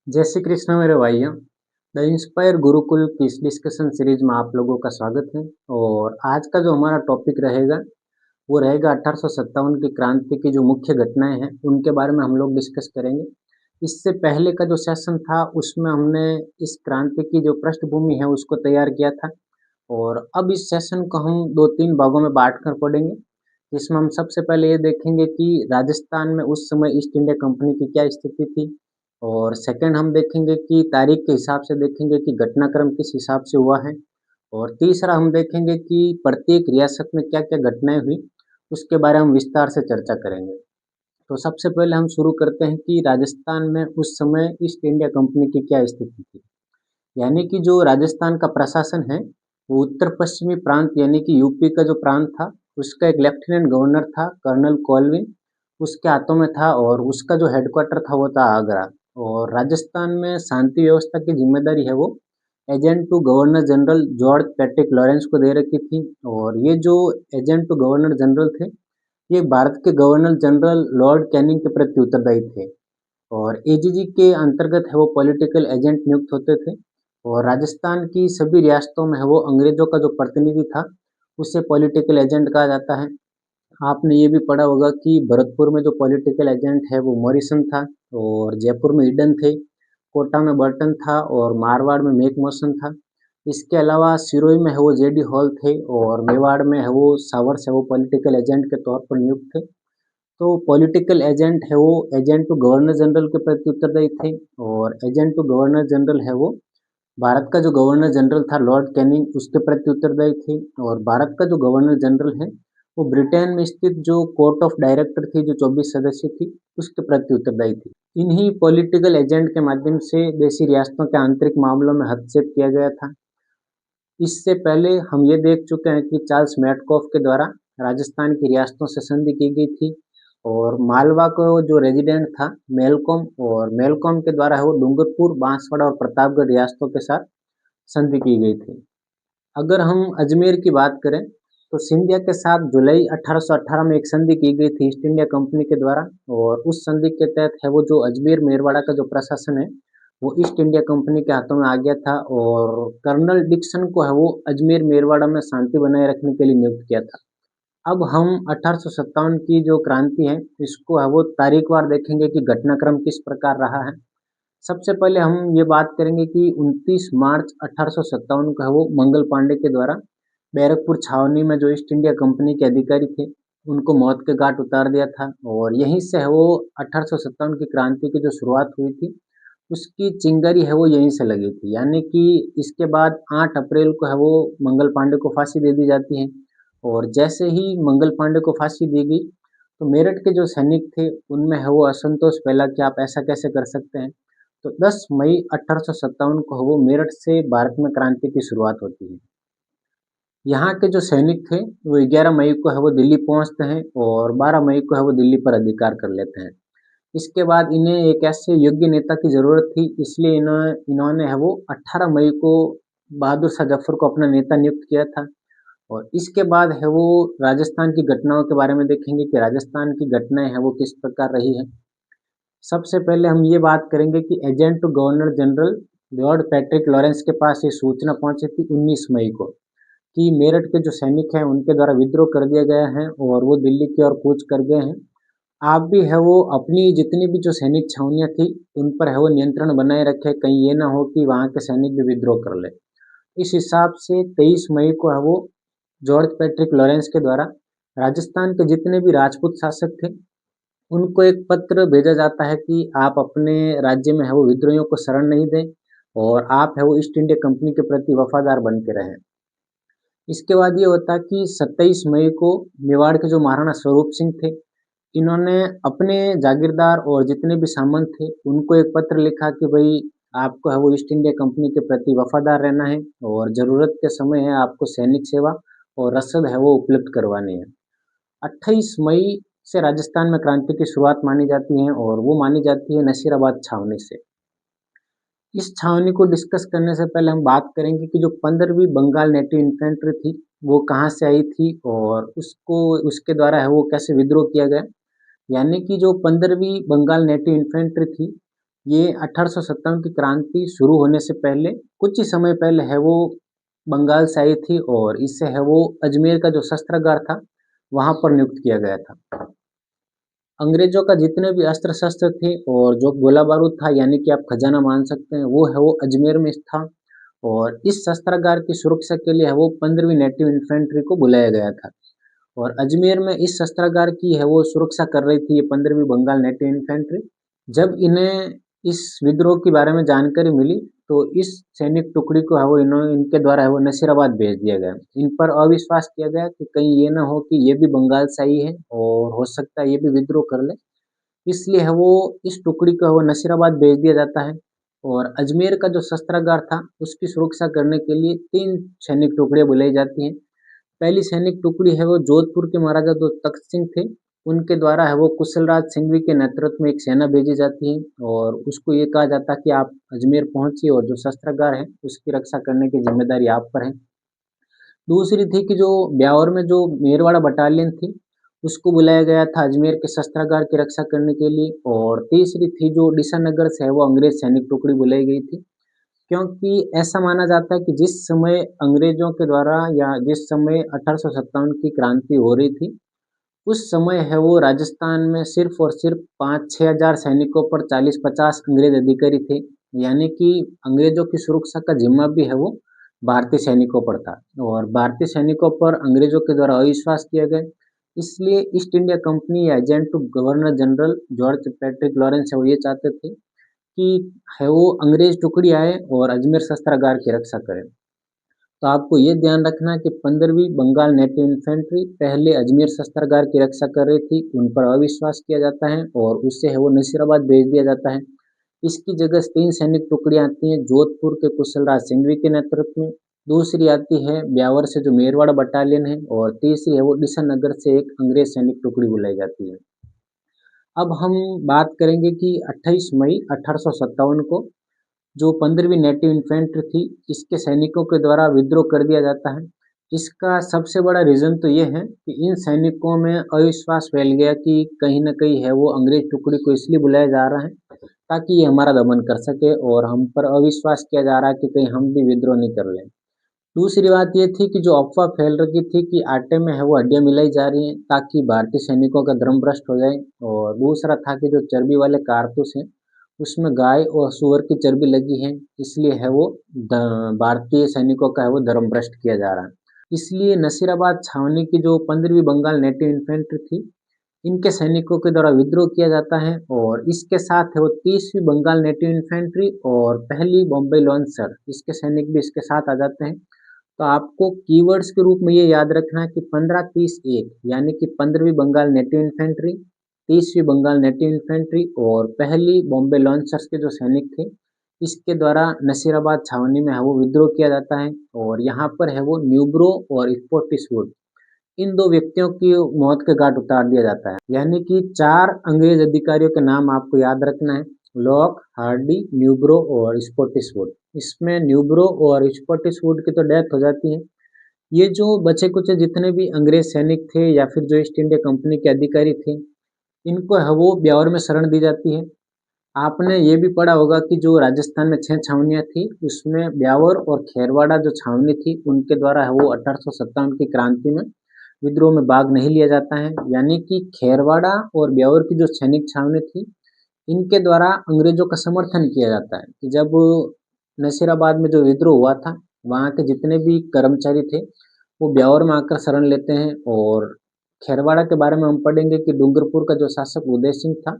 जय श्री कृष्ण मेरे भाइयों। द इंस्पायर गुरुकुल की इस डिस्कशन सीरीज में आप लोगों का स्वागत है। और आज का जो हमारा टॉपिक रहेगा वो रहेगा 1857 की क्रांति की जो मुख्य घटनाएं हैं उनके बारे में हम लोग डिस्कस करेंगे। इससे पहले का जो सेशन था उसमें हमने इस क्रांति की जो पृष्ठभूमि है उसको तैयार किया था। और अब इस सेशन को हम दो तीन भागों में बांट कर पढ़ेंगे, जिसमें हम सबसे पहले ये देखेंगे कि राजस्थान में उस समय ईस्ट इंडिया कंपनी की क्या स्थिति थी। और सेकंड हम देखेंगे कि तारीख के हिसाब से देखेंगे कि घटनाक्रम किस हिसाब से हुआ है। और तीसरा हम देखेंगे कि प्रत्येक रियासत में क्या-क्या घटनाएँ हुई, उसके बारे में हम विस्तार से चर्चा करेंगे। तो सबसे पहले हम शुरू करते हैं कि राजस्थान में उस समय ईस्ट इंडिया कंपनी की क्या स्थिति थी। यानी कि जो राजस्थान का प्रशासन है, वो उत्तर पश्चिमी प्रांत यानी कि यूपी का जो प्रांत था, उसका एक लेफ्टिनेंट गवर्नर था, कर्नल कोलविन, उसके हाथों में था और उसका जो हेडक्वार्टर था वो था आगरा। और राजस्थान में शांति व्यवस्था की जिम्मेदारी है वो agent to governor general George Patrick Lawrence को दे रखी थी। और ये जो एजेंट टू गवर्नर जनरल थे, ये भारत के गवर्नर जनरल लॉर्ड कैनिंग के प्रति उत्तरदायी थे। और एजीजी के अंतर्गत है वो पॉलिटिकल एजेंट नियुक्त होते थे। और राजस्थान की सभी रियासतों में है वो अंग्रेजों का जो प्रतिनिधि था, उसे पॉलिटिकल एजेंट कहा जाता है। आपने ये भी पढ़ा होगा कि भरतपुर में जो पॉलिटिकल एजेंट है वो मॉरिसन था, और जयपुर में ईडन थे, कोटा में बर्टन था और मारवाड़ में मेक मोशन था। इसके अलावा सिरोही में है वो जेडी हॉल थे और मेवाड़ में है वो सावर्स है वो पॉलिटिकल एजेंट के तौर पर नियुक्त थे। तो पॉलिटिकल एजेंट है वो एजेंट टू गवर्नर जनरल के प्रति उत्तरदायी थे। और एजेंट टू गवर्नर जनरल है वो भारत का जो गवर्नर जनरल था लॉर्ड कैनिंग, उसके प्रति उत्तरदायी थे। और भारत का जो गवर्नर जनरल है वो ब्रिटेन में स्थित जो कोर्ट ऑफ डायरेक्टर थी जो 24 सदस्य थी, उसके प्रति उत्तरदायी थी। इन्हीं पॉलिटिकल एजेंट के माध्यम से देशी रियासतों के आंतरिक मामलों में हस्तक्षेप किया गया था। इससे पहले हम ये देख चुके हैं कि चार्ल्स मैटकॉफ के द्वारा राजस्थान की रियासतों से संधि की गई थी। और मालवा को जो रेजिडेंट था मेलकॉम, और मेलकॉम के द्वारा है वो डूंगरपुर, बांसवाड़ा और प्रतापगढ़ रियासतों के साथ संधि की गई थी। अगर हम अजमेर की बात करें तो सिंधिया के साथ जुलाई 1818 में एक संधि की गई थी ईस्ट इंडिया कंपनी के द्वारा। और उस संधि के तहत है वो जो अजमेर मेरवाड़ा का जो प्रशासन है वो ईस्ट इंडिया कंपनी के हाथों में आ गया था। और कर्नल डिक्सन को है वो अजमेर मेरवाड़ा में शांति बनाए रखने के लिए नियुक्त किया था। अब हम 1857 की जो क्रांति है इसको है वो तारीखवार देखेंगे कि घटनाक्रम किस प्रकार रहा है। सबसे पहले हम ये बात करेंगे कि 29 मार्च 1857 को है वो मंगल पांडे के द्वारा बैरकपुर छावनी में जो ईस्ट इंडिया कंपनी के अधिकारी थे उनको मौत के घाट उतार दिया था। और यहीं से है वो 1857 की क्रांति की जो शुरुआत हुई थी उसकी चिंगारी है वो यहीं से लगी थी। यानी कि इसके बाद 8 अप्रैल को है वो मंगल पांडे को फांसी दे दी जाती है। और जैसे ही मंगल पांडे को फांसी दी गई तो मेरठ के जो सैनिक थे उनमें है वो असंतोष फैला कि आप ऐसा कैसे कर सकते हैं। तो 10 मई 1857 को वो मेरठ से भारत में क्रांति की शुरुआत होती है। यहाँ के जो सैनिक थे वो 11 मई को है वो दिल्ली पहुँचते हैं और 12 मई को है वो दिल्ली पर अधिकार कर लेते हैं। इसके बाद इन्हें एक ऐसे योग्य नेता की ज़रूरत थी, इसलिए इन्होंने है वो 18 मई को बहादुर शाह जफर को अपना नेता नियुक्त किया था। और इसके बाद है वो राजस्थान की घटनाओं के बारे में देखेंगे कि राजस्थान की घटनाएं हैं वो किस प्रकार रही है। सबसे पहले हम ये बात करेंगे कि agent to governor general Lord Patrick Lawrence के पास ये सूचना पहुंची थी 19 मई को कि मेरठ के जो सैनिक हैं उनके द्वारा विद्रोह कर दिया गया है और वो दिल्ली की ओर कूच कर गए हैं। आप भी है वो अपनी जितनी भी जो सैनिक छावनियाँ थी उन पर है वो नियंत्रण बनाए रखे, कहीं ये ना हो कि वहाँ के सैनिक भी विद्रोह कर ले। इस हिसाब से 23 मई को है वो जॉर्ज पैट्रिक लॉरेंस के द्वारा राजस्थान के जितने भी राजपूत शासक थे उनको एक पत्र भेजा जाता है कि आप अपने राज्य में है वो विद्रोहियों को शरण नहीं दें और आप है वो ईस्ट इंडिया कंपनी के प्रति वफादार बन के रहें। इसके बाद ये होता कि 27 मई को मेवाड़ के जो महाराणा स्वरूप सिंह थे, इन्होंने अपने जागीरदार और जितने भी सामंत थे उनको एक पत्र लिखा कि भाई आपको है वो ईस्ट इंडिया कंपनी के प्रति वफादार रहना है और ज़रूरत के समय है आपको सैनिक सेवा और रसद है वो उपलब्ध करवानी है। 28 मई से राजस्थान में क्रांति की शुरुआत मानी जाती है और वो मानी जाती है नसीराबाद छावनी से। इस छावनी को डिस्कस करने से पहले हम बात करेंगे कि जो 15वीं बंगाल नेटिव इन्फेंट्री थी वो कहाँ से आई थी और उसको उसके द्वारा है वो कैसे विद्रोह किया गया। यानी कि जो 15वीं बंगाल नेटिव इन्फेंट्री थी ये 1857 की क्रांति शुरू होने से पहले कुछ ही समय पहले है वो बंगाल से आई थी और इससे है वो अजमेर का जो शस्त्रागार था वहाँ पर नियुक्त किया गया था। अंग्रेजों का जितने भी अस्त्र शस्त्र थे और जो गोला बारूद था यानी कि आप खजाना मान सकते हैं वो है वो अजमेर में था। और इस शस्त्रागार की सुरक्षा के लिए है वो 15वीं नेटिव इन्फेंट्री को बुलाया गया था। और अजमेर में इस शस्त्रागार की है वो सुरक्षा कर रही थी ये 15वीं बंगाल नेटिव इन्फेंट्री। जब इन्हें इस विद्रोह के बारे में जानकारी मिली तो इस सैनिक टुकड़ी को है वो इनके द्वारा है वो नसीराबाद भेज दिया गया। इन पर अविश्वास किया गया कि कहीं ये ना हो कि ये भी बंगाल से ही है और हो सकता है ये भी विद्रोह कर ले। इसलिए है वो इस टुकड़ी को है वो नसीराबाद भेज दिया जाता है। और अजमेर का जो शस्त्रागार था उसकी सुरक्षा करने के लिए 3 सैनिक टुकड़ियाँ बुलाई जाती हैं। पहली सैनिक टुकड़ी है वो जोधपुर के महाराजा जो तख्त सिंह थे उनके द्वारा है वो कुशलराज सिंघवी के नेतृत्व में एक सेना भेजी जाती है और उसको ये कहा जाता है कि आप अजमेर पहुंचिए और जो शस्त्रागार है उसकी रक्षा करने की जिम्मेदारी आप पर है। दूसरी थी कि जो ब्यावर में जो मेरवाड़ा बटालियन थी उसको बुलाया गया था अजमेर के शस्त्रागार की रक्षा करने के लिए। और तीसरी थी जो डीसा नगर से है वो अंग्रेज सैनिक टुकड़ी बुलाई गई थी, क्योंकि ऐसा माना जाता है कि जिस समय अंग्रेजों के द्वारा या जिस समय 1857 की क्रांति हो रही थी उस समय है वो राजस्थान में सिर्फ और सिर्फ 5-6 हज़ार सैनिकों पर 40-50 अंग्रेज अधिकारी थे। यानी कि अंग्रेजों की सुरक्षा का जिम्मा भी है वो भारतीय सैनिकों पर था। और भारतीय सैनिकों पर अंग्रेजों के द्वारा अविश्वास किया गया। इसलिए ईस्ट इंडिया कंपनी या agent to governor general George Patrick Lawrence है वो ये चाहते थे कि है वो अंग्रेज टुकड़ी आए और अजमेर शस्त्रागार की रक्षा करें। तो आपको ये ध्यान रखना है कि 15वीं बंगाल नेटिव इन्फेंट्री पहले अजमेर शस्त्रागार की रक्षा कर रही थी, उन पर अविश्वास किया जाता है और उससे है वो नसीराबाद भेज दिया जाता है। इसकी जगह 3 सैनिक टुकड़ियाँ आती हैं जोधपुर के कुशलराज सिंघवी के नेतृत्व में। दूसरी आती है ब्यावर से जो मेरवाड़ा बटालियन है और तीसरी है वो दिशा नगर से एक अंग्रेज सैनिक टुकड़ी बुलाई जाती है। अब हम बात करेंगे कि 28 मई 1857 को जो 15वीं नेटिव इन्फेंट्री थी इसके सैनिकों के द्वारा विद्रोह कर दिया जाता है। इसका सबसे बड़ा रीज़न तो ये है कि इन सैनिकों में अविश्वास फैल गया कि कहीं न कहीं है वो अंग्रेज टुकड़ी को इसलिए बुलाया जा रहा है ताकि ये हमारा दमन कर सके और हम पर अविश्वास किया जा रहा है कि कहीं हम भी विद्रोह नहीं कर लें। दूसरी बात ये थी कि जो अफ़वाह फैल रही थी कि आटे में है वो हड्डियाँ मिलाई जा रही हैं ताकि भारतीय सैनिकों का धर्म भ्रष्ट हो जाए। और दूसरा था कि जो चर्बी वाले कारतूस हैं उसमें गाय और सूअर की चर्बी लगी है, इसलिए है वो भारतीय सैनिकों का है वो धर्म भ्रष्ट किया जा रहा है। इसलिए नसीराबाद छावनी की जो 15वीं बंगाल नेटिव इन्फेंट्री थी इनके सैनिकों के द्वारा विद्रोह किया जाता है और इसके साथ है वो 30वीं बंगाल नेटिव इन्फेंट्री और पहली बॉम्बे लॉन्सर इसके सैनिक भी इसके साथ आ जाते हैं। तो आपको कीवर्ड्स के रूप में ये याद रखना है कि 15-30-1 यानी कि 15वीं बंगाल नेटिव इन्फेंट्री, 30वीं बंगाल नेटिव इन्फेंट्री और पहली बॉम्बे लॉन्चर्स के जो सैनिक थे इसके द्वारा नसीराबाद छावनी में है वो विद्रोह किया जाता है। और यहाँ पर है वो न्यूब्रो और स्पोर्टिसवुड इन 2 व्यक्तियों की मौत के घाट उतार दिया जाता है। यानी कि 4 अंग्रेज अधिकारियों के नाम आपको याद रखना है, लॉक, हार्डी, न्यूब्रो और स्पोर्टिसवुड। इसमें न्यूब्रो और स्पोर्टिसवुड की तो डेथ हो जाती है। ये जो बचे-कुचे जितने भी अंग्रेज सैनिक थे या फिर जो ईस्ट इंडिया कंपनी के अधिकारी थे, इनको है वो ब्यावर में शरण दी जाती है। आपने ये भी पढ़ा होगा कि जो राजस्थान में 6 छावनियाँ थी, उसमें ब्यावर और खेरवाड़ा जो छावनी थी, उनके द्वारा है वो 1857 की क्रांति में विद्रोह में भाग नहीं लिया जाता है। यानी कि खेरवाड़ा और ब्यावर की जो सैनिक छावनी थी, इनके द्वारा अंग्रेजों का समर्थन किया जाता है कि जब नसीराबाद में जो विद्रोह हुआ था, वहाँ के जितने भी कर्मचारी थे, वो ब्यावर में आकर शरण लेते हैं। और खेरवाड़ा के बारे में हम पढ़ेंगे कि डूंगरपुर का जो शासक उदय सिंह था,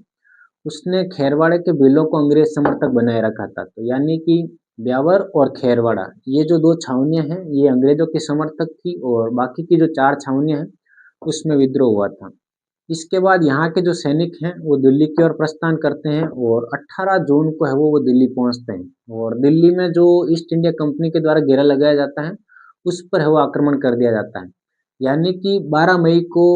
उसने खेरवाड़ा के बिलों को अंग्रेज समर्थक बनाए रखा था। तो यानी कि ब्यावर और खेरवाड़ा ये जो 2 छावनियाँ हैं, ये अंग्रेजों की समर्थक थी और बाकी की जो 4 छावनियाँ हैं, उसमें विद्रोह हुआ था। इसके बाद यहाँ के जो सैनिक हैं वो दिल्ली की ओर प्रस्थान करते हैं और 18 जून को है वो दिल्ली पहुँचते हैं। और दिल्ली में जो ईस्ट इंडिया कंपनी के द्वारा घेरा लगाया जाता है उस पर है वो आक्रमण कर दिया जाता है। यानी कि 12 मई को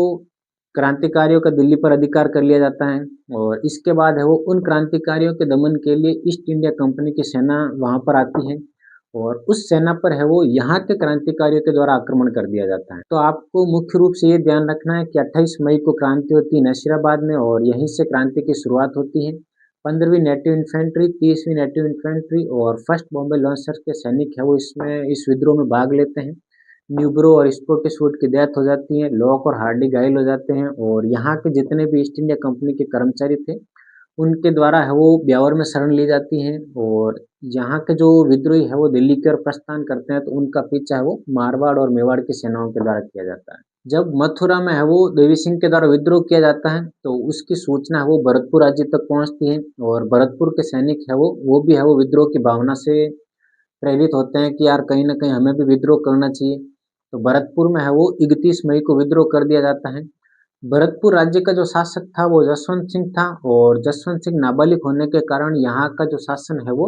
क्रांतिकारियों का दिल्ली पर अधिकार कर लिया जाता है और इसके बाद है वो उन क्रांतिकारियों के दमन के लिए ईस्ट इंडिया कंपनी की सेना वहाँ पर आती है और उस सेना पर है वो यहाँ के क्रांतिकारियों के द्वारा आक्रमण कर दिया जाता है। तो आपको मुख्य रूप से ये ध्यान रखना है कि 28 मई को क्रांति होती है नसीराबाद में और यहीं से क्रांति की शुरुआत होती है। 15वीं नेटिव इन्फेंट्री, 30वीं नेटिव इन्फेंट्री और फर्स्ट बॉम्बे लॉन्सर्स के सैनिक है वो इसमें इस विद्रोह में भाग लेते हैं। न्यूब्रो और स्पोर्टिसवुड की डेथ हो जाती है, लॉक और हार्डी घायल हो जाते हैं और यहाँ के जितने भी ईस्ट इंडिया कंपनी के कर्मचारी थे उनके द्वारा है वो ब्यावर में शरण ली जाती हैं और यहाँ के जो विद्रोही है वो दिल्ली की ओर प्रस्थान करते हैं तो उनका पीछा है वो मारवाड़ और मेवाड़ की सेनाओं के द्वारा किया जाता है। जब मथुरा में है वो देवी सिंह के द्वारा विद्रोह किया जाता है तो उसकी सूचना है वो भरतपुर राज्य तक पहुंचती है और भरतपुर के सैनिक है वो भी है वो विद्रोह की भावना से प्रेरित होते हैं कि यार कहीं ना कहीं हमें भी विद्रोह करना चाहिए। तो भरतपुर में है वो 31 मई को विद्रोह कर दिया जाता है। भरतपुर राज्य का जो शासक था वो जसवंत सिंह था और जसवंत सिंह नाबालिग होने के कारण यहाँ का जो शासन है वो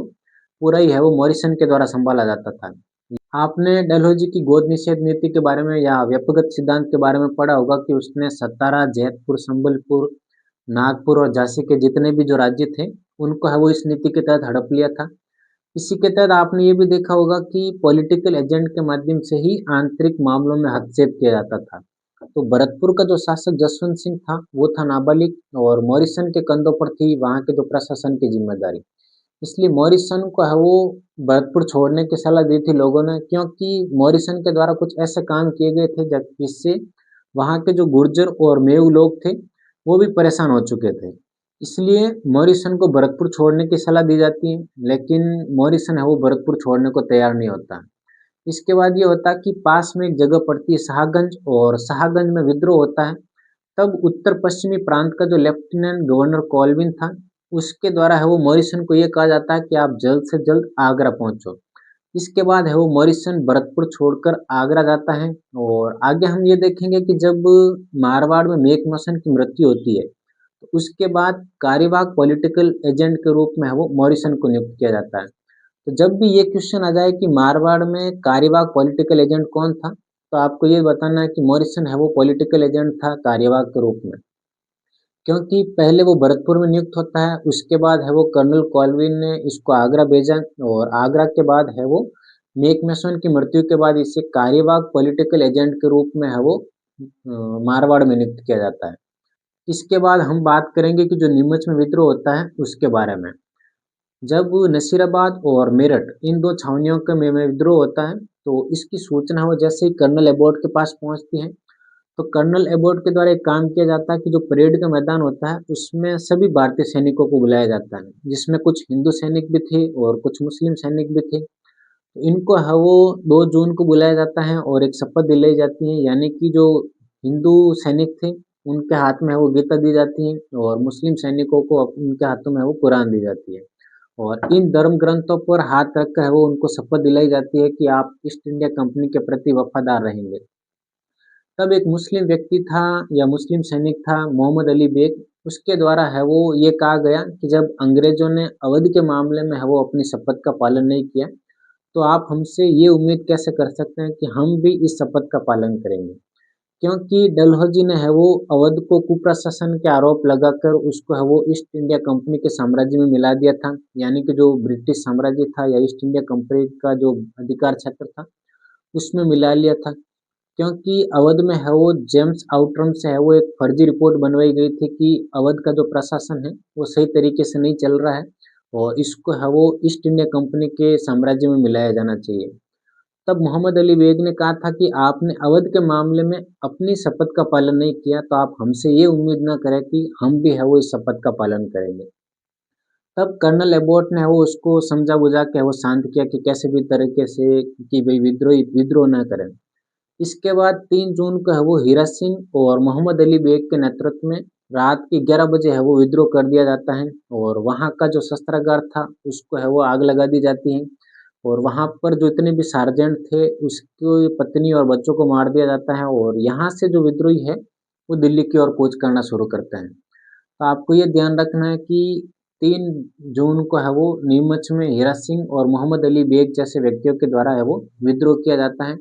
पूरा ही है वो मॉरिसन के द्वारा संभाला जाता था। आपने डलहौजी की गोद निषेध नीति के बारे में या व्यक्तिगत सिद्धांत के बारे में पढ़ा होगा कि उसने सतारा, जैतपुर, संबलपुर, नागपुर और झांसी के जितने भी जो राज्य थे उनको है वो इस नीति के तहत हड़प लिया था। इसी के तहत आपने ये भी देखा होगा कि पॉलिटिकल एजेंट के माध्यम से ही आंतरिक मामलों में हस्तक्षेप किया जाता था। तो भरतपुर का जो शासक जसवंत सिंह था वो था नाबालिग और मॉरिसन के कंधों पर थी वहाँ के जो प्रशासन की जिम्मेदारी। इसलिए मॉरिसन को है वो भरतपुर छोड़ने की सलाह दी थी लोगों ने, क्योंकि मॉरिसन के द्वारा कुछ ऐसे काम किए गए थे जिससे वहाँ के जो गुर्जर और मेव लोग थे वो भी परेशान हो चुके थे। इसलिए मॉरिसन को भरतपुर छोड़ने की सलाह दी जाती है, लेकिन मॉरिसन है वो भरतपुर छोड़ने को तैयार नहीं होता। इसके बाद ये होता कि पास में एक जगह पड़ती है शाहगंज और शाहगंज में विद्रोह होता है। तब उत्तर पश्चिमी प्रांत का जो लेफ्टिनेंट गवर्नर कॉल्विन था उसके द्वारा है वो मॉरिसन को ये कहा जाता है कि आप जल्द से जल्द आगरा पहुंचो। इसके बाद है वो मॉरिसन भरतपुर छोड़कर आगरा जाता है और आगे हम ये देखेंगे कि जब मारवाड़ में मेकमसन की मृत्यु होती है तो उसके बाद कार्यवाहक पॉलिटिकल एजेंट के रूप में है वो मॉरिसन को नियुक्त किया जाता है। तो जब भी ये क्वेश्चन आ जाए कि मारवाड़ में कार्यवाहक पॉलिटिकल एजेंट कौन था तो आपको ये बताना है कि मॉरिसन है वो पॉलिटिकल एजेंट था कार्यवाहक के रूप में, क्योंकि पहले वो भरतपुर में नियुक्त होता है, उसके बाद है वो कर्नल कॉल्विन ने इसको आगरा भेजा और आगरा के बाद है वो मेकमैसन की मृत्यु के बाद इसे कार्यवाहक पॉलिटिकल एजेंट के रूप में है वो मारवाड़ में नियुक्त किया जाता है। इसके बाद हम बात करेंगे कि जो नीमच में विद्रोह होता है उसके बारे में। जब नसीराबाद और मेरठ इन दो छावनियों के में विद्रोह होता है तो इसकी सूचना वो जैसे ही कर्नल एबोट के पास पहुंचती है तो कर्नल एबोट के द्वारा एक काम किया जाता है कि जो परेड का मैदान होता है उसमें सभी भारतीय सैनिकों को बुलाया जाता है, जिसमें कुछ हिंदू सैनिक भी थे और कुछ मुस्लिम सैनिक भी थे। तो इनको है वो 2 जून को बुलाया जाता है और एक शपथ दिलाई जाती है, यानी कि जो हिंदू सैनिक थे उनके हाथ में है वो गीता दी जाती है और मुस्लिम सैनिकों को उनके हाथों में वो कुरान दी जाती है और इन धर्म ग्रंथों पर हाथ रखकर है वो उनको शपथ दिलाई जाती है कि आप ईस्ट इंडिया कंपनी के प्रति वफादार रहेंगे। तब एक मुस्लिम व्यक्ति था या मुस्लिम सैनिक था मोहम्मद अली बेग, उसके द्वारा है वो ये कहा गया कि जब अंग्रेजों ने अवध के मामले में है वो अपनी शपथ का पालन नहीं किया तो आप हमसे ये उम्मीद कैसे कर सकते हैं कि हम भी इस शपथ का पालन करेंगे। क्योंकि डलहौजी ने है वो अवध को कुप्रशासन के आरोप लगाकर उसको है वो ईस्ट इंडिया कंपनी के साम्राज्य में मिला दिया था, यानी कि जो ब्रिटिश साम्राज्य था या ईस्ट इंडिया कंपनी का जो अधिकार क्षेत्र था उसमें मिला लिया था। क्योंकि अवध में है वो जेम्स आउटरम से है वो एक फर्जी रिपोर्ट बनवाई गई थी कि अवध का जो प्रशासन है वो सही तरीके से नहीं चल रहा है और इसको है वो ईस्ट इंडिया कंपनी के साम्राज्य में मिलाया जाना चाहिए। तब मोहम्मद अली बेग ने कहा था कि आपने अवध के मामले में अपनी शपथ का पालन नहीं किया तो आप हमसे ये उम्मीद ना करें कि हम भी है वो इस शपथ का पालन करेंगे। तब कर्नल एबोट ने वो उसको समझा बुझा के वो शांत किया कि कैसे भी तरीके से कि भाई विद्रोही विद्रोह न करें। इसके बाद 3 जून को है वो हीरा सिंह और मोहम्मद अली बेग के नेतृत्व में रात के 11 बजे है वो विद्रोह कर दिया जाता है और वहाँ का जो शस्त्रागार था उसको है वो आग लगा दी जाती है और वहाँ पर जो इतने भी सार्जेंट थे उसकी पत्नी और बच्चों को मार दिया जाता है और यहाँ से जो विद्रोही है वो दिल्ली की ओर कूच करना शुरू करते हैं। तो आपको ये ध्यान रखना है कि 3 जून को है वो नीमच में हीरा सिंह और मोहम्मद अली बेग जैसे व्यक्तियों के द्वारा है वो विद्रोह किया जाता है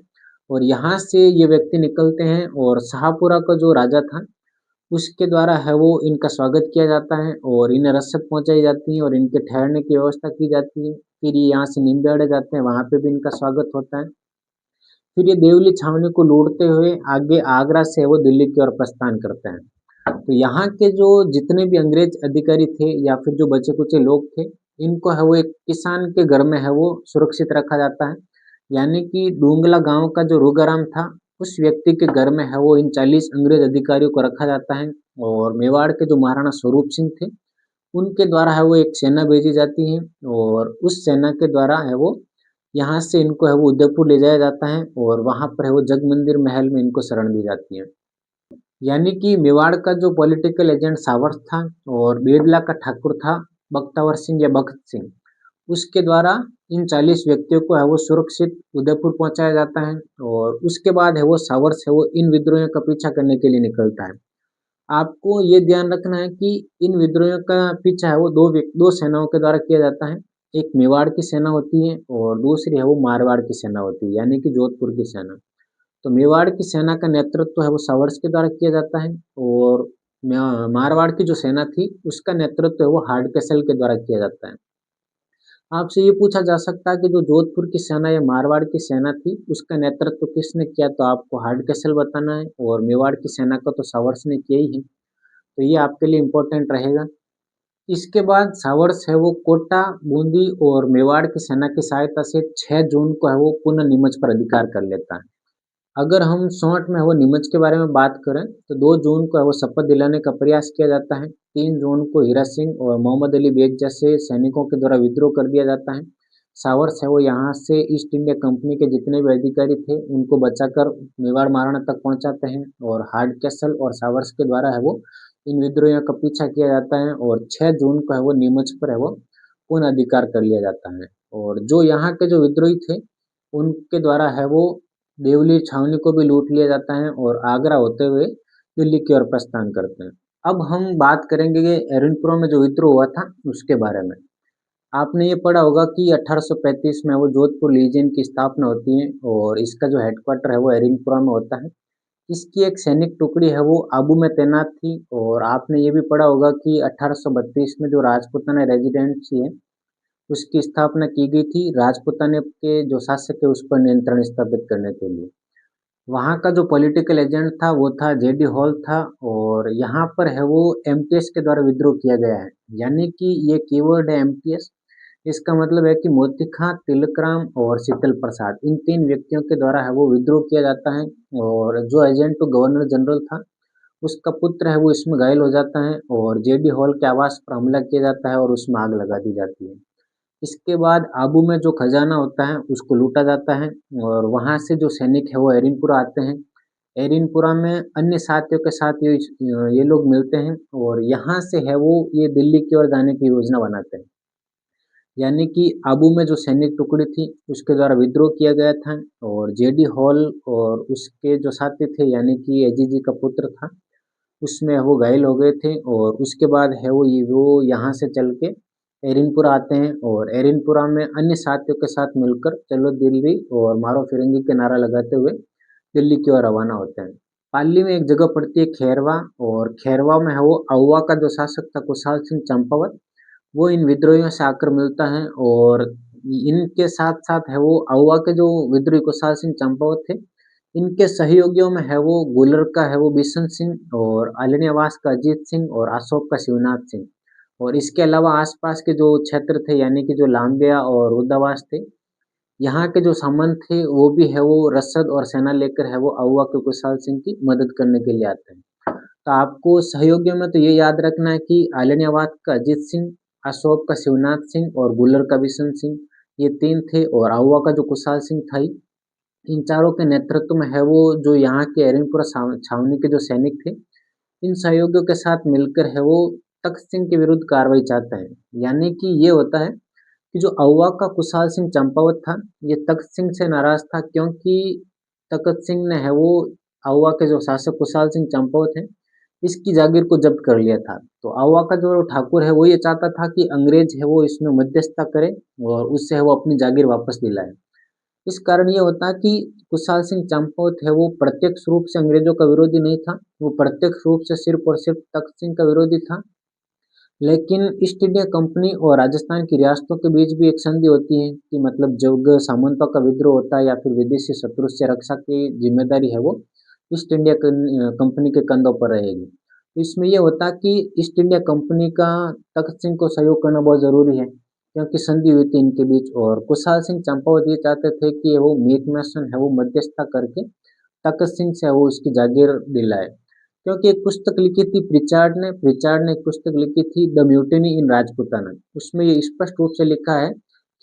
और यहाँ से ये व्यक्ति निकलते हैं और शाहपुरा का जो राजा था उसके द्वारा है वो इनका स्वागत किया जाता है और इन्हें रसद पहुंचाई जाती है और इनके ठहरने की व्यवस्था की जाती है। फिर ये यहाँ से निम्बेड़े जाते हैं, वहाँ पे भी इनका स्वागत होता है। फिर ये देवली छावनी को लूटते हुए आगे आगरा से वो दिल्ली की ओर प्रस्थान करते हैं। तो यहाँ के जो जितने भी अंग्रेज अधिकारी थे या फिर जो बचे कुचे लोग थे, इनको है वो एक किसान के घर में है वो सुरक्षित रखा जाता है। यानी कि डूंगला गांव का जो रोगाराम था, उस व्यक्ति के घर में है वो इन 40 अंग्रेज अधिकारियों को रखा जाता है। और मेवाड़ के जो महाराणा स्वरूप सिंह थे, उनके द्वारा है वो एक सेना भेजी जाती है और उस सेना के द्वारा है वो यहाँ से इनको है वो उदयपुर ले जाया जाता है और वहाँ पर है वो जगमंदिर महल में इनको शरण दी जाती है। यानी कि मेवाड़ का जो पॉलिटिकल एजेंट सावर था और बेड़ला का ठाकुर था बख्तावर सिंह या बख्त सिंह, उसके द्वारा इन 40 व्यक्तियों को है वो सुरक्षित उदयपुर पहुंचाया जाता है और उसके बाद है वो सावर से वो इन विद्रोहियों का पीछा करने के लिए निकलता है। आपको ये ध्यान रखना है कि इन विद्रोहियों का पीछा है वो दो सेनाओं के द्वारा किया जाता है। एक मेवाड़ की सेना होती है और दूसरी है वो मारवाड़ की सेना होती है, यानी कि जोधपुर की सेना। तो मेवाड़ की सेना का नेतृत्व है वो सावर्स के द्वारा किया जाता है और मारवाड़ की जो सेना थी उसका नेतृत्व है वो हार्डकेसल के द्वारा किया जाता है। आपसे ये पूछा जा सकता है कि जो जोधपुर की सेना या मारवाड़ की सेना थी उसका नेतृत्व किसने किया, तो आपको हार्डकेसल बताना है और मेवाड़ की सेना का तो सावर्स ने किया ही है। तो ये आपके लिए इम्पोर्टेंट रहेगा। इसके बाद सावर्स है वो कोटा, बूंदी और मेवाड़ की सेना की सहायता से 6 जून को है वो पुनः नीमच पर अधिकार कर लेता है। अगर हम शॉर्ट में वो नीमच के बारे में बात करें तो 2 जून को है वो शपथ दिलाने का प्रयास किया जाता है। 3 जून को हीरा सिंह और मोहम्मद अली बेग जैसे सैनिकों के द्वारा विद्रोह कर दिया जाता है। सावर्स है वो यहाँ से ईस्ट इंडिया कंपनी के जितने भी अधिकारी थे उनको बचाकर मेवाड़ महाराणा तक पहुंचाते हैं और हार्ड कैसल और सावर्स के द्वारा है वो इन विद्रोहियों का पीछा किया जाता है और 6 जून को है वो नीमच पर है वो पुनः अधिकार कर लिया जाता है। और जो यहाँ के जो विद्रोही थे उनके द्वारा है वो देवली छावनी को भी लूट लिया जाता है और आगरा होते हुए दिल्ली की ओर प्रस्थान करते हैं। अब हम बात करेंगे कि एरनपुरा में जो विद्रोह हुआ था उसके बारे में। आपने ये पढ़ा होगा कि 1835 में वो जोधपुर लीजियन की स्थापना होती है और इसका जो हेडक्वार्टर है वो एरनपुरा में होता है। इसकी एक सैनिक टुकड़ी है वो आबू में तैनात थी और आपने ये भी पढ़ा होगा कि 1832 में जो राजपूताना रेजिडेंसी है उसकी स्थापना की गई थी राजपूताना के जो शासक है उस पर नियंत्रण स्थापित करने के लिए। वहाँ का जो पॉलिटिकल एजेंट था वो था जेडी हॉल था और यहाँ पर है वो एमटीएस के द्वारा विद्रोह किया गया है। यानी कि ये कीवर्ड है एमटीएस, इसका मतलब है कि मोती खां, तिलकराम और शीतल प्रसाद, इन 3 व्यक्तियों के द्वारा है वो विद्रोह किया जाता है और जो एजेंट तो गवर्नर जनरल था उसका पुत्र है वो इसमें घायल हो जाता है और जेडी हॉल के आवास पर हमला किया जाता है और उसमें आग लगा दी जाती है। इसके बाद आबू में जो खजाना होता है उसको लूटा जाता है और वहाँ से जो सैनिक है वो एरिनपुरा आते हैं। एरिनपुरा में अन्य साथियों के साथ ये लोग मिलते हैं और यहाँ से है वो ये दिल्ली की ओर जाने की योजना बनाते हैं। यानी कि आबू में जो सैनिक टुकड़ी थी उसके द्वारा विद्रोह किया गया था और जेडी हॉल और उसके जो साथी थे यानी कि एजीजी का पुत्र था उसमें वो घायल हो गए थे और उसके बाद है वो यहाँ से चल के एरिनपुरा आते हैं और एरिनपुरा में अन्य साथियों के साथ मिलकर चलो दिल्ली और मारो फिरंगी के नारा लगाते हुए दिल्ली की ओर रवाना होते हैं। पाली में एक जगह पड़ती है खैरवा और खैरवा में है वो अहुआ का जो शासक था कुशाल सिंह चंपावत, वो इन विद्रोहियों से आकर मिलता है और इनके साथ साथ है वो अहुआ के जो विद्रोही कुशाल सिंह चंपावत थे, इनके सहयोगियों में है वो गुलर का है वो बिशन सिंह और आलनियावास का अजीत सिंह और अशोक का शिवनाथ सिंह। और इसके अलावा आसपास के जो क्षेत्र थे यानी कि जो लांबिया और उदावास थे, यहाँ के जो सामंत थे वो भी है वो रसद और सेना लेकर है वो अहुआ के कुशाल सिंह की मदद करने के लिए आते हैं। तो आपको सहयोगियों में तो ये याद रखना है कि आलनियावाद का अजीत सिंह, अशोक का शिवनाथ सिंह और गुलर का बिशन सिंह, ये 3 थे और अहुआ का जो कुशाल सिंह था इन चारों के नेतृत्व में है वो जो यहाँ के एरिनपुरा छावनी के जो सैनिक थे इन सहयोगियों के साथ मिलकर है वो तख्त सिंह के विरुद्ध कार्रवाई चाहते हैं। यानी कि ये होता है कि जो अहुआ का कुशाल सिंह चंपावत था ये तख्त सिंह से नाराज था क्योंकि तख्त सिंह ने है वो अहुआ के जो शासक कुशाल सिंह चंपावत है इसकी जागीर को जब्त कर लिया था। तो अहुआ का जो ठाकुर है वो ये चाहता था कि अंग्रेज है वो इसमें मध्यस्थता करे और उससे है वो अपनी जागीर वापस दिलाए। इस कारण ये होता है कि कुशाल सिंह चंपावत है वो प्रत्यक्ष रूप से अंग्रेजों का विरोधी नहीं था, वो प्रत्यक्ष रूप से सिर्फ और सिर्फ तख्त सिंह का विरोधी था। लेकिन ईस्ट इंडिया कंपनी और राजस्थान की रियासतों के बीच भी एक संधि होती है कि मतलब जब सामंतों का विद्रोह होता है या फिर विदेशी शत्रु से रक्षा की जिम्मेदारी है वो ईस्ट इंडिया कंपनी के कंधों पर रहेगी। तो इसमें ये होता कि ईस्ट इंडिया कंपनी का तख्त सिंह को सहयोग करना बहुत ज़रूरी है, क्योंकि संधि हुई थी इनके बीच और कुशाल सिंह चंपावत ये चाहते थे कि वो मेकमैसन है वो मध्यस्थता करके तख्त सिंह से वो उसकी जागीर दिलाए। क्योंकि एक पुस्तक लिखी थी प्रिचार्ड ने एक पुस्तक लिखी थी द म्यूटिनी इन राजपूताना। उसमें ये स्पष्ट रूप से लिखा है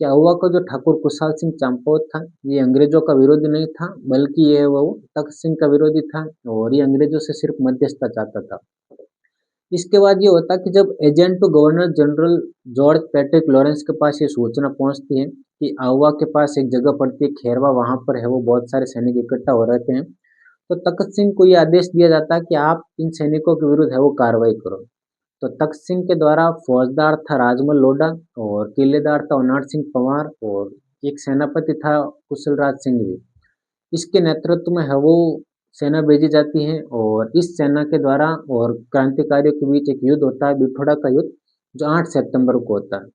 कि अहुआ का जो ठाकुर कुशाल सिंह चंपावत था, ये अंग्रेजों का विरोधी नहीं था, बल्कि ये वो तख्त सिंह का विरोधी था और ये अंग्रेजों से सिर्फ मध्यस्थता चाहता था। इसके बाद ये होता कि जब agent to governor general George Patrick Lawrence के पास ये सूचना पहुंचती है कि आहुआ के पास एक जगह पड़ती है खेरवा, वहां पर है वो बहुत सारे सैनिक इकट्ठा हो रहते हैं, तो तख्त सिंह को ये आदेश दिया जाता है कि आप इन सैनिकों के विरुद्ध है वो कार्रवाई करो। तो तख्त सिंह के द्वारा फौजदार था राजमल लोढ़ा और किलेदार था ओनाड सिंह पंवार और एक सेनापति था कुशलराज सिंह भी। इसके नेतृत्व में है वो सेना भेजी जाती है और इस सेना के द्वारा और क्रांतिकारियों के बीच एक युद्ध होता है, बिठोड़ा का युद्ध, जो 8 सितंबर को होता है।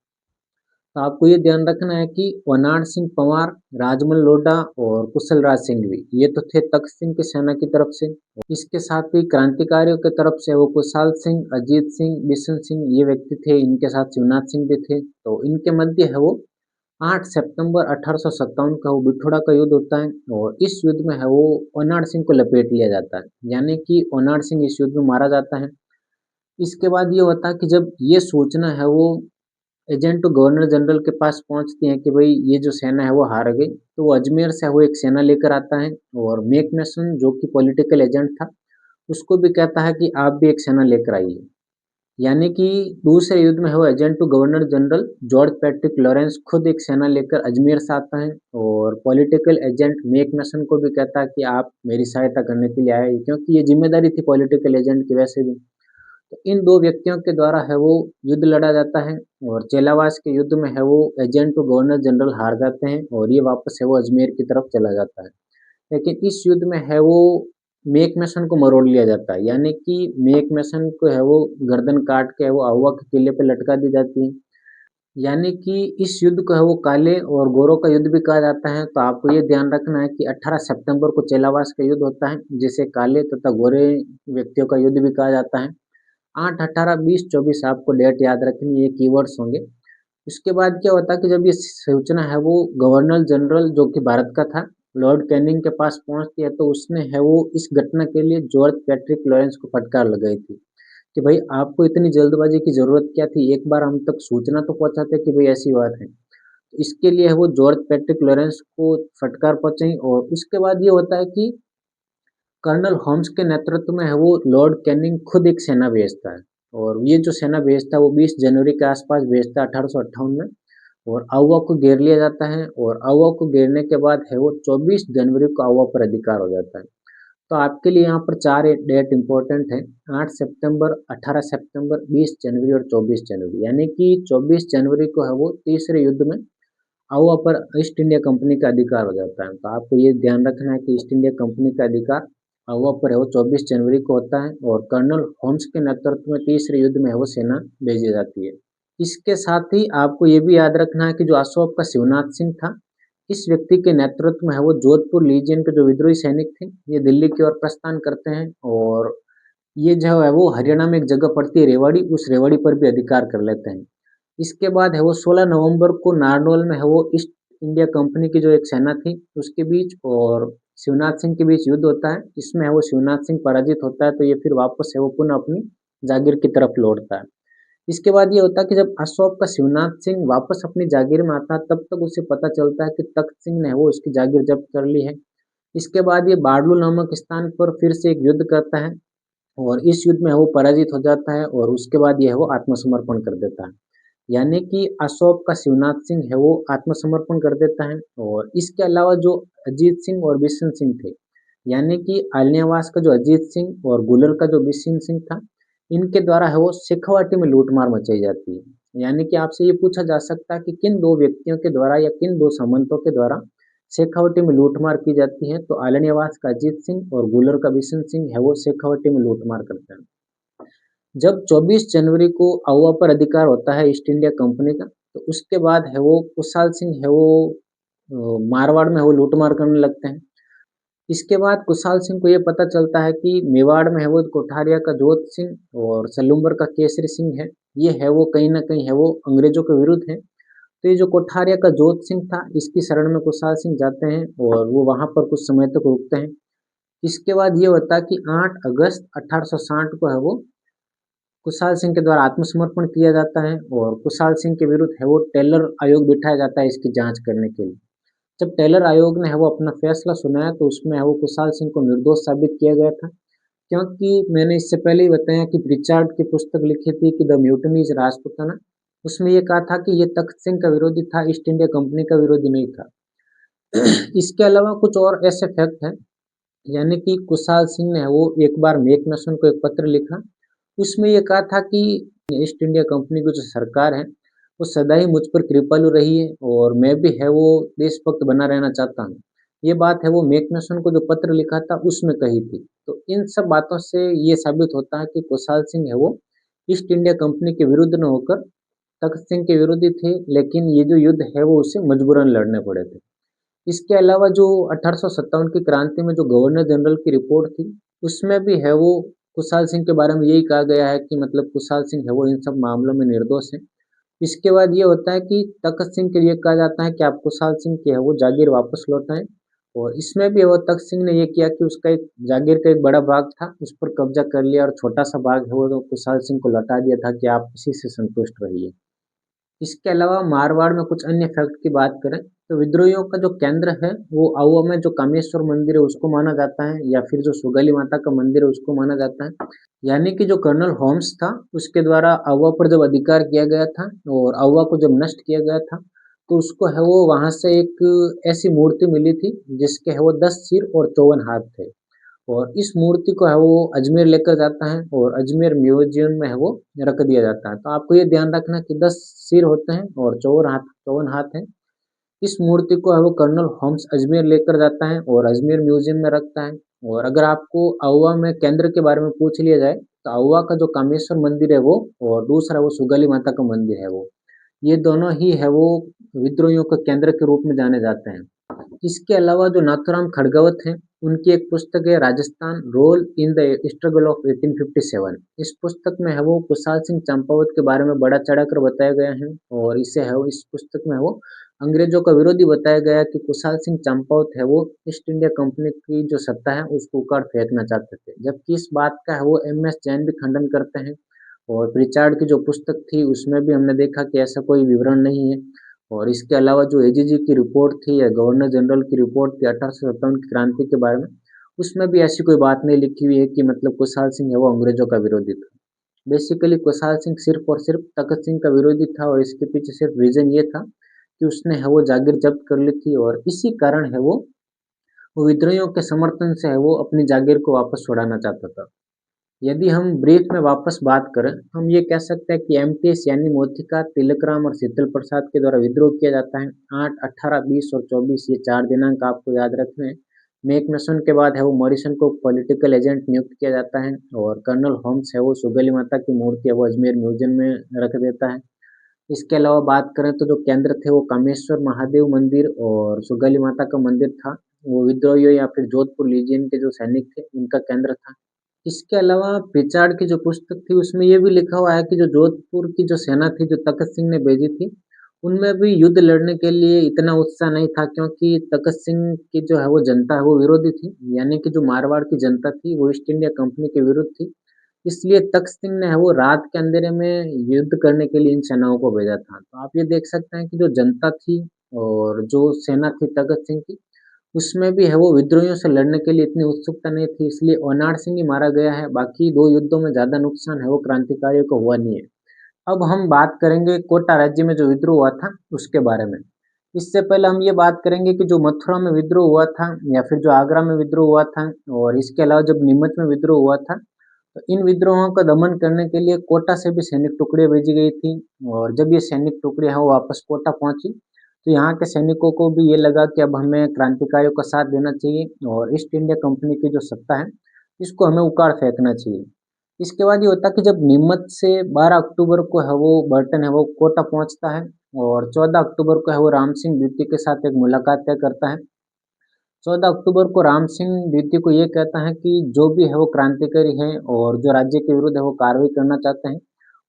तो आपको ये ध्यान रखना है कि ओनाड सिंह पंवार, राजमल लोढ़ा और कुशलराज सिंह भी ये तो थे तख्त सिंह की सेना की तरफ से। इसके साथ ही क्रांतिकारियों की तरफ से वो कुशाल सिंह, अजीत सिंह, बिशन सिंह ये व्यक्ति थे, इनके साथ शिवनाथ सिंह भी थे। तो इनके मध्य है वो 8 सितंबर 1857 का वो बिठोड़ा का युद्ध होता है और इस युद्ध में है वो ओनाड सिंह को लपेट लिया जाता है, यानी कि ओनाड सिंह इस युद्ध में मारा जाता है। इसके बाद ये होता है कि जब ये सूचना है वो एजेंट टू गवर्नर जनरल के पास पहुंचती है कि भाई ये जो सेना है वो हार गई, तो वो अजमेर से वो एक सेना लेकर आता है और मेकमैसन जो कि पॉलिटिकल एजेंट था उसको भी कहता है कि आप भी एक सेना लेकर आइए। यानी कि दूसरे युद्ध में वो agent to governor general George Patrick Lawrence खुद एक सेना लेकर अजमेर से आता है और पॉलिटिकल एजेंट मेकमैसन को भी कहता है कि आप मेरी सहायता करने के लिए आए, क्योंकि ये जिम्मेदारी थी पॉलिटिकल एजेंट की वैसे भी। तो इन दो व्यक्तियों के द्वारा है वो युद्ध लड़ा जाता है और चेलावास के युद्ध में है वो एजेंट टू गवर्नर जनरल हार जाते हैं और ये वापस है वो अजमेर की तरफ चला जाता है। लेकिन इस युद्ध में है वो मेक मैसन को मरोड़ लिया जाता है, यानी कि मेक मैसन को है वो गर्दन काट के है वो आहुआ के किले पे लटका दी जाती है। यानी कि इस युद्ध को है वो काले और गोरों का युद्ध भी कहा जाता है। तो आपको ये ध्यान रखना है कि 18 सितंबर को चेलावास का युद्ध होता है, जिसे काले तथा गोरे व्यक्तियों का युद्ध भी कहा जाता है। 8, 18, 20, 24 आपको डेट याद रखनी है, ये कीवर्ड्स होंगे। उसके बाद क्या होता है कि जब ये सूचना है वो गवर्नर जनरल जो कि भारत का था, लॉर्ड कैनिंग के पास पहुंचती है, तो उसने है वो इस घटना के लिए जॉर्ज पैट्रिक लॉरेंस को फटकार लगाई थी कि भाई आपको इतनी जल्दबाजी की जरूरत क्या थी, एक बार हम तक सूचना तो पहुंचाते कि भाई ऐसी बात है। तो इसके लिए है वो जॉर्ज पैट्रिक लॉरेंस को फटकार पहुंचाई और उसके बाद ये होता है कि कर्नल होम्स के नेतृत्व में है वो लॉर्ड कैनिंग खुद एक सेना भेजता है और ये जो सेना भेजता है वो 20 जनवरी के आसपास भेजता है 1858 में और आउवा को घेर लिया जाता है और आउवा को घेरने के बाद है वो 24 जनवरी को आउवा पर अधिकार हो जाता है। तो आपके लिए यहाँ पर 4 डेट इंपॉर्टेंट है, 8 सितंबर, 18 सितंबर, 20 जनवरी और 24 जनवरी। यानी कि 24 जनवरी को है वो तीसरे युद्ध में आउवा पर ईस्ट इंडिया कंपनी का अधिकार हो जाता है। तो आपको ये ध्यान रखना है कि ईस्ट इंडिया कंपनी का अधिकार आउवा पर है वो 24 जनवरी को होता है और कर्नल होम्स के नेतृत्व में तीसरे युद्ध में है वो सेना भेजी जाती है। इसके साथ ही आपको ये भी याद रखना है कि जो अशोक का शिवनाथ सिंह था, इस व्यक्ति के नेतृत्व में है वो जोधपुर लीजियन के जो विद्रोही सैनिक थे, ये दिल्ली की ओर प्रस्थान करते हैं और ये जो है वो हरियाणा में एक जगह पड़ती है रेवाड़ी, उस रेवाड़ी पर भी अधिकार कर लेते हैं। इसके बाद है वो 16 नवंबर को नारनौल में है वो ईस्ट इंडिया कंपनी की जो एक सेना थी उसके बीच और शिवनाथ सिंह के बीच युद्ध होता है। इसमें है वो शिवनाथ सिंह पराजित होता है, तो ये फिर वापस है वो पुनः अपनी जागीर की तरफ लौटता है। इसके बाद ये होता है कि जब अशोक का शिवनाथ सिंह वापस अपनी जागीर में आता है, तब तक उसे पता चलता है कि तख्त सिंह ने वो उसकी जागीर जब्त कर ली है। इसके बाद ये बाडलू नामक स्थान पर फिर से एक युद्ध करता है और इस युद्ध में वो पराजित हो जाता है और उसके बाद ये है वो आत्मसमर्पण कर देता है। यानी कि अशोक का शिवनाथ सिंह है वो आत्मसमर्पण कर देता है और इसके अलावा जो अजीत सिंह और बिशन सिंह थे, यानी कि आलियावास का जो अजीत सिंह और गुलर का जो बिशन सिंह था, इनके द्वारा है वो शेखावाटी में लूटमार मचाई जाती है। यानी कि आपसे ये पूछा जा सकता है कि किन दो व्यक्तियों के द्वारा या किन दो सामंतों के द्वारा शेखावाटी में लूटमार की जाती है, तो आलियावास का अजीत सिंह और गुलर का बिशन सिंह है वो शेखावाटी में लूटमार करते हैं। जब 24 जनवरी को आउवा पर अधिकार होता है ईस्ट इंडिया कंपनी का, तो उसके बाद है वो कुशाल सिंह है वो मारवाड़ में वो लूटमार करने लगते हैं। इसके बाद कुशाल सिंह को ये पता चलता है कि मेवाड़ में है वो कोठारिया का जोत सिंह और सलूम्बर का केसरी सिंह है, ये है वो कहीं न कहीं है वो अंग्रेज़ों के विरुद्ध है। तो ये जो कोठारिया का जोत सिंह था, इसकी शरण में कुशाल सिंह जाते हैं और वो वहाँ पर कुछ समय तक रुकते हैं। इसके बाद ये होता है कि 8 अगस्त 1860 को है वो कुशाल सिंह के द्वारा आत्मसमर्पण किया जाता है और कुशाल सिंह के विरुद्ध है वो टेलर आयोग बिठाया जाता है इसकी जाँच करने के लिए। जब टेलर आयोग ने है वो अपना फैसला सुनाया तो उसमें है वो कुशाल सिंह को निर्दोष साबित किया गया था, क्योंकि मैंने इससे पहले ही बताया कि रिचार्ड की पुस्तक लिखी थी कि द म्यूटनीज राजपूताना। उसमें ये कहा था कि ये तख्त सिंह का विरोधी था, ईस्ट इंडिया कंपनी का विरोधी नहीं था। इसके अलावा कुछ और ऐसे फैक्ट हैं, यानी कि कुशाल सिंह ने वो एक बार मैकमेसन को एक पत्र लिखा, उसमें ये कहा था कि ईस्ट इंडिया कंपनी की जो सरकार है, वो सदा ही मुझ पर कृपालु रही है और मैं भी है वो देशभक्त बना रहना चाहता हूँ। ये बात है वो मैकमेसन को जो पत्र लिखा था उसमें कही थी। तो इन सब बातों से ये साबित होता है कि कुशाल सिंह है वो ईस्ट इंडिया कंपनी के विरुद्ध न होकर तख्त सिंह के विरोधी थे, लेकिन ये जो युद्ध है वो उसे मजबूरन लड़ने पड़े थे। इसके अलावा जो 1857 की क्रांति में जो गवर्नर जनरल की रिपोर्ट थी, उसमें भी है वो कुशाल सिंह के बारे में यही कहा गया है कि मतलब कुशाल सिंह है वो इन सब मामलों में निर्दोष है। इसके बाद ये होता है कि तख्त सिंह के लिए कहा जाता है कि आप कुशाल सिंह की है वो जागीर वापस लौटाएँ और इसमें भी वो तख्त सिंह ने ये किया कि उसका एक जागीर का एक बड़ा भाग था, उस पर कब्ज़ा कर लिया और छोटा-सा भाग है वो तो कुशाल सिंह को लौटा दिया था कि आप इसी से संतुष्ट रहिए। इसके अलावा मारवाड़ में कुछ अन्य फैक्ट की बात करें तो विद्रोहियों का जो केंद्र है वो आउवा में जो कामेश्वर मंदिर है उसको माना जाता है या फिर जो सुगली माता का मंदिर है उसको माना जाता है। यानी कि जो कर्नल होम्स था उसके द्वारा आउवा पर जब अधिकार किया गया था और आउवा को जब नष्ट किया गया था तो उसको है वो वहाँ से एक ऐसी मूर्ति मिली थी जिसके है वो 10 सिर और 54 हाथ थे और इस मूर्ति को है वो अजमेर लेकर जाता है और अजमेर म्यूजियम में है वो रख दिया जाता है। तो आपको ये ध्यान रखना कि 10 सिर होते हैं और 54 हाथ हैं। इस मूर्ति को है वो कर्नल होम्स अजमेर लेकर जाता है और अजमेर म्यूजियम में रखता है। और अगर आपको आउवा में केंद्र के बारे में पूछ लिया जाए तो आउवा का जो कामेश्वर मंदिर है वो और दूसरा वो सुगाली माता का मंदिर है वो, ये दोनों ही है वो विद्रोहियों के केंद्र के रूप में जाने जाते हैं। इसके अलावा जो नाथूराम खडगावत हैं, उनकी एक पुस्तक है Rajasthan role in the struggle of 1857। इस पुस्तक में है वो कुशाल सिंह चंपावत के बारे में बड़ा चढ़ाकर बताया गया है और इसे है वो इस पुस्तक में है वो अंग्रेजों का विरोधी बताया गया है कि कुशाल सिंह चंपावत है वो ईस्ट इंडिया कंपनी की जो सत्ता है उसको उखाड़ फेंकना चाहते थे, जबकि इस बात का है वो एम.एस. जैन भी खंडन करते हैं। और प्रिचार्ड की जो पुस्तक थी उसमें भी हमने देखा कि ऐसा कोई विवरण नहीं है। और इसके अलावा जो एजीजी की रिपोर्ट थी या गवर्नर जनरल की रिपोर्ट थी 1857 की क्रांति के बारे में, उसमें भी ऐसी कोई बात नहीं लिखी हुई है कि मतलब कुशाल सिंह है वो अंग्रेजों का विरोधी था। बेसिकली कुशाल सिंह सिर्फ और सिर्फ तखत सिंह का विरोधी था और इसके पीछे सिर्फ रीजन ये था कि उसने है वो जागीर जब्त कर ली थी और इसी कारण है वो विद्रोहियों के समर्थन से है वो अपनी जागीर को वापस छुड़ाना चाहता था। यदि हम ब्रीफ में वापस बात करें, हम ये कह सकते हैं कि एमटीएस यानी मोथिका, तिलकराम और शीतल प्रसाद के द्वारा विद्रोह किया जाता है। 8, 18, 20 और 24 ये 4 दिनांक आपको याद रखने हैं। मैकमेसन के बाद है वो मॉरिसन को पॉलिटिकल एजेंट नियुक्त किया जाता है और कर्नल होम्स है वो सुगली माता की मूर्ति है वो अजमेर म्यूजियम में रख देता है। इसके अलावा बात करें तो जो केंद्र थे वो कामेश्वर महादेव मंदिर और सुगली माता का मंदिर था। वो विद्रोहियों या फिर जोधपुर लीजियन के जो सैनिक थे उनका केंद्र था। इसके अलावा पिचाड़ की जो पुस्तक थी उसमें ये भी लिखा हुआ है कि जो जोधपुर की जो सेना थी जो तखत सिंह ने भेजी थी, उनमें भी युद्ध लड़ने के लिए इतना उत्साह नहीं था क्योंकि तखत सिंह की जो है वो जनता है वो विरोधी थी। यानी कि जो मारवाड़ की जनता थी वो ईस्ट इंडिया कंपनी के विरुद्ध थी। इसलिए तखत सिंह ने है वो रात के अंधेरे में युद्ध करने के लिए इन सेनाओं को भेजा था। तो आप ये देख सकते हैं कि जो जनता थी और जो सेना थी तखत सिंह की, उसमें भी है वो विद्रोहियों से लड़ने के लिए इतनी उत्सुकता नहीं थी, इसलिए ओनाड सिंह ही मारा गया है। बाकी 2 युद्धों में ज़्यादा नुकसान है वो क्रांतिकारियों को हुआ नहीं है। अब हम बात करेंगे कोटा राज्य में जो विद्रोह हुआ था उसके बारे में। इससे पहले हम ये बात करेंगे कि जो मथुरा में विद्रोह हुआ था या फिर जो आगरा में विद्रोह हुआ था और इसके अलावा जब नीमच में विद्रोह हुआ था, तो इन विद्रोहों का दमन करने के लिए कोटा से भी सैनिक टुकड़ियाँ भेजी गई थी और जब ये सैनिक टुकड़ियाँ हैं वो वापस कोटा पहुँची, तो यहाँ के सैनिकों को भी ये लगा कि अब हमें क्रांतिकारियों का साथ देना चाहिए और ईस्ट इंडिया कंपनी की जो सत्ता है, इसको हमें उखाड़ फेंकना चाहिए। इसके बाद ये होता है कि जब नीमच से 12 अक्टूबर को है वो बर्टन है वो कोटा पहुँचता है और 14 अक्टूबर को है वो राम सिंह द्वितीय के साथ एक मुलाकात तय करता है। 14 अक्टूबर को राम सिंह द्वितीय को ये कहता है कि जो भी है वो क्रांतिकारी हैं और जो राज्य के विरुद्ध है वो कार्रवाई करना चाहते हैं,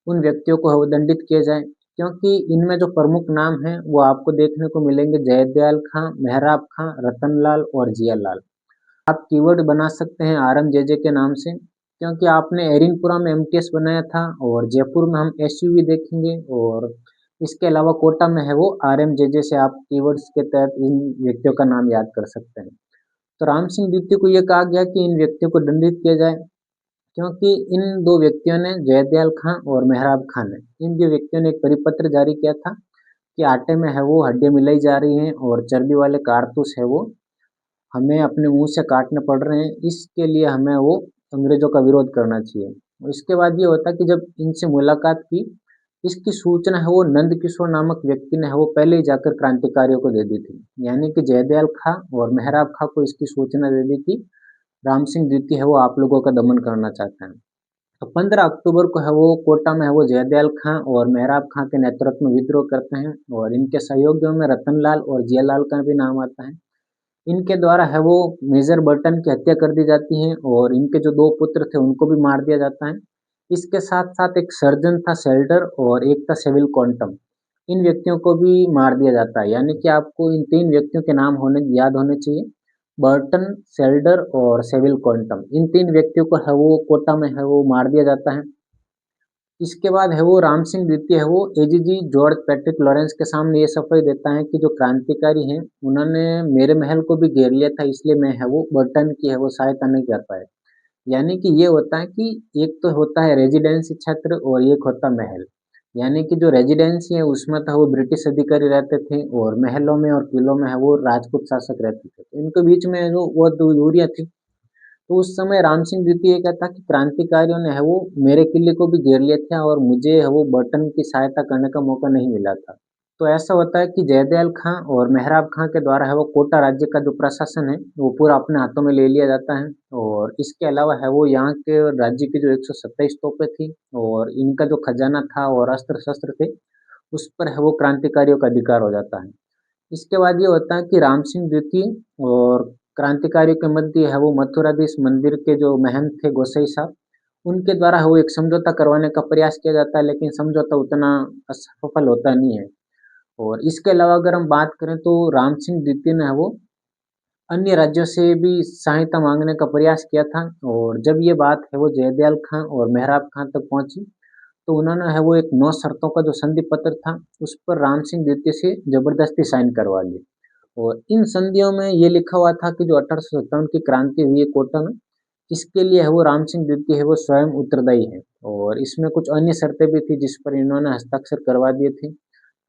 उन व्यक्तियों को है वो दंडित किया जाए। क्योंकि इनमें जो प्रमुख नाम हैं वो आपको देखने को मिलेंगे जयदयाल खां, मेहराब खां, रतनलाल और जियालाल। आप कीवर्ड बना सकते हैं आरएमजेजे के नाम से, क्योंकि आपने एरिनपुरा में एमटीएस बनाया था और जयपुर में हम एसयूवी देखेंगे, और इसके अलावा कोटा में है वो आरएमजेजे से आप कीवर्ड्स के तहत इन व्यक्तियों का नाम याद कर सकते हैं। तो राम सिंह द्वितीय को यह कहा गया कि इन व्यक्तियों को दंडित किया जाए, क्योंकि इन दो व्यक्तियों ने, जयदयाल खां और मेहराब खां ने, इन दो व्यक्तियों ने एक परिपत्र जारी किया था कि आटे में है वो हड्डियां मिलाई जा रही हैं और चर्बी वाले कारतूस है वो हमें अपने मुंह से काटने पड़ रहे हैं, इसके लिए हमें वो अंग्रेजों का विरोध करना चाहिए। और इसके बाद ये होता कि जब इनसे मुलाकात की, इसकी सूचना है वो नंद किशोर नामक व्यक्ति ने है वो पहले ही जाकर क्रांतिकारियों को दे दी थी। यानी कि जयदयाल खां और मेहराब खां को इसकी सूचना दे दी कि राम सिंह द्वितीय है वो आप लोगों का दमन करना चाहते हैं। तो 15 अक्टूबर को है वो कोटा में है वो जयदयाल खां और मेहराब खां के नेतृत्व में विद्रोह करते हैं, और इनके सहयोगियों में रतनलाल और जियालाल का भी नाम आता है। इनके द्वारा है वो मेजर बर्टन की हत्या कर दी जाती है और इनके जो दो पुत्र थे उनको भी मार दिया जाता है। इसके साथ साथ एक सर्जन था सेल्डर और एक था सेविल क्वांटम, इन व्यक्तियों को भी मार दिया जाता है। यानी कि आपको इन तीन व्यक्तियों के नाम याद होने चाहिए, बर्टन, सेल्डर और सेविल क्वांटम। इन तीन व्यक्तियों को है वो कोटा में है वो मार दिया जाता है। इसके बाद है वो राम सिंह द्वितीय है वो एजीजी जॉर्ज पैट्रिक लॉरेंस के सामने ये सफाई देता है कि जो क्रांतिकारी हैं उन्होंने मेरे महल को भी घेर लिया था, इसलिए मैं है वो बर्टन की है वो सहायता नहीं कर पाया। यानी कि ये होता है कि एक तो होता है रेजिडेंसी क्षेत्र और एक होता महल। यानी कि जो रेजिडेंसी है उसमें तो वो ब्रिटिश अधिकारी रहते थे और महलों में और किलों में है वो राजपूत शासक रहते थे, तो इनके बीच में जो वो दूरियां थी। तो उस समय राम सिंह द्वितीय ये कहता कि क्रांतिकारियों ने है वो मेरे किले को भी घेर लिया था और मुझे है वो बर्टन की सहायता करने का मौका नहीं मिला था। तो ऐसा होता है कि जयदयाल खां और मेहराब खां के द्वारा है वो कोटा राज्य का जो प्रशासन है वो पूरा अपने हाथों में ले लिया जाता है, और इसके अलावा है वो यहाँ के राज्य की जो 127 तोपें थी और इनका जो खजाना था और अस्त्र शस्त्र थे उस पर है वो क्रांतिकारियों का अधिकार हो जाता है। इसके बाद ये होता है कि राम सिंह द्वितीय और क्रांतिकारियों के मध्य है वो मथुराधीश मंदिर के जो महंत थे गोसाई साहब, उनके द्वारा है वो एक समझौता करवाने का प्रयास किया जाता है, लेकिन समझौता उतना असफल होता नहीं है। और इसके अलावा अगर हम बात करें तो राम सिंह द्वितीय ने है वो अन्य राज्यों से भी सहायता मांगने का प्रयास किया था, और जब ये बात है वो जयदयाल खां और मेहराब खां तक पहुंची तो उन्होंने है वो एक 9 शर्तों का जो संधि पत्र था उस पर राम सिंह द्वितीय से जबरदस्ती साइन करवा लिए। और इन संधियों में ये लिखा हुआ था कि जो 1857 की क्रांति हुई है कोटा में, इसके लिए है वो राम सिंह द्वितीय है वो स्वयं उत्तरदायी है, और इसमें कुछ अन्य शर्तें भी थी जिस पर इन्होंने हस्ताक्षर करवा दिए थे,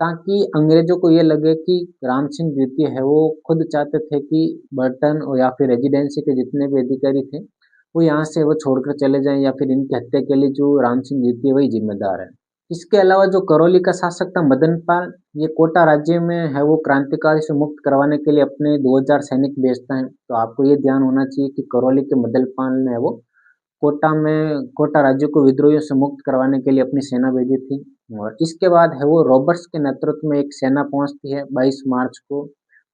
ताकि अंग्रेजों को ये लगे कि राम सिंह द्वितीय है वो खुद चाहते थे कि बर्टन और या फिर रेजिडेंसी के जितने भी अधिकारी थे वो यहाँ से वो छोड़कर चले जाएं, या फिर इनकी हत्या के लिए जो राम सिंह द्वितीय वही जिम्मेदार है। इसके अलावा जो करौली का शासक था मदन पाल, ये कोटा राज्य में है वो क्रांतिकारी से मुक्त करवाने के लिए अपने 2000 सैनिक भेजता है। तो आपको ये ध्यान होना चाहिए कि करौली के मदन पाल ने वो कोटा राज्य को विद्रोहियों से मुक्त करवाने के लिए अपनी सेना भेजी थी। और इसके बाद है वो रॉबर्ट्स के नेतृत्व में एक सेना पहुंचती है 22 मार्च को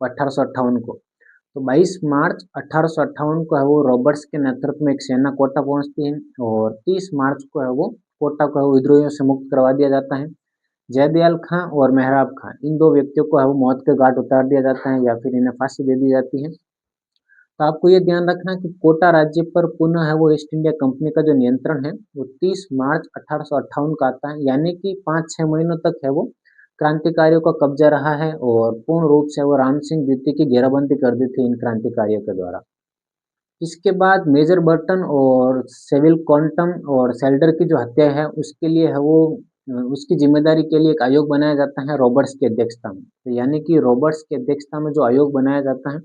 1858 को। तो 22 मार्च 1858 को है वो रॉबर्ट्स के नेतृत्व में एक सेना कोटा पहुंचती है, और 30 मार्च को है वो कोटा को है वो विद्रोहियों से मुक्त करवा दिया जाता है। जयदयाल खां और मेहराब खां, इन दो व्यक्तियों को है वो मौत के घाट उतार दिया जाता है या फिर इन्हें फांसी दे दी जाती है। तो आपको ये ध्यान रखना कि कोटा राज्य पर पुनः है वो ईस्ट इंडिया कंपनी का जो नियंत्रण है वो 30 मार्च 1858 का आता है। यानी कि 5-6 महीनों तक है वो क्रांतिकारियों का कब्जा रहा है, और पूर्ण रूप से वो राम सिंह द्वितीय की घेराबंदी कर दी थी इन क्रांतिकारियों के द्वारा। इसके बाद मेजर बर्टन और सेविल क्वांटम और सेल्डर की जो हत्या है उसके लिए है वो उसकी जिम्मेदारी के लिए एक आयोग बनाया जाता है रॉबर्ट्स की अध्यक्षता में। तो यानी कि रॉबर्ट्स की अध्यक्षता में जो आयोग बनाया जाता है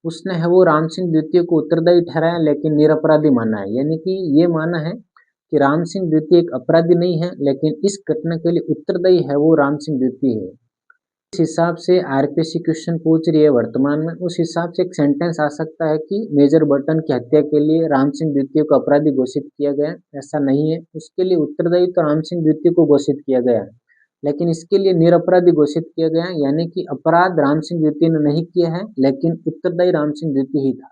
उसने है वो राम सिंह द्वितीय को उत्तरदायी ठहराया लेकिन निरपराधी माना है। यानी कि ये माना है कि राम सिंह द्वितीय एक अपराधी नहीं है, लेकिन इस घटना के लिए उत्तरदायी है वो राम सिंह द्वितीय है। इस हिसाब से आरपीसी क्वेश्चन पूछ रही है वर्तमान में, उस हिसाब से एक सेंटेंस आ सकता है कि मेजर बर्टन की हत्या के लिए राम सिंह द्वितीय को अपराधी घोषित किया गया। ऐसा नहीं है, उसके लिए उत्तरदायी तो राम सिंह द्वितीय को घोषित किया गया है, लेकिन इसके लिए निरपराधी घोषित किया गया, यानी कि अपराध राम सिंह द्वितीय ने नहीं किया है, लेकिन उत्तरदायी राम सिंह द्वितीय ही था।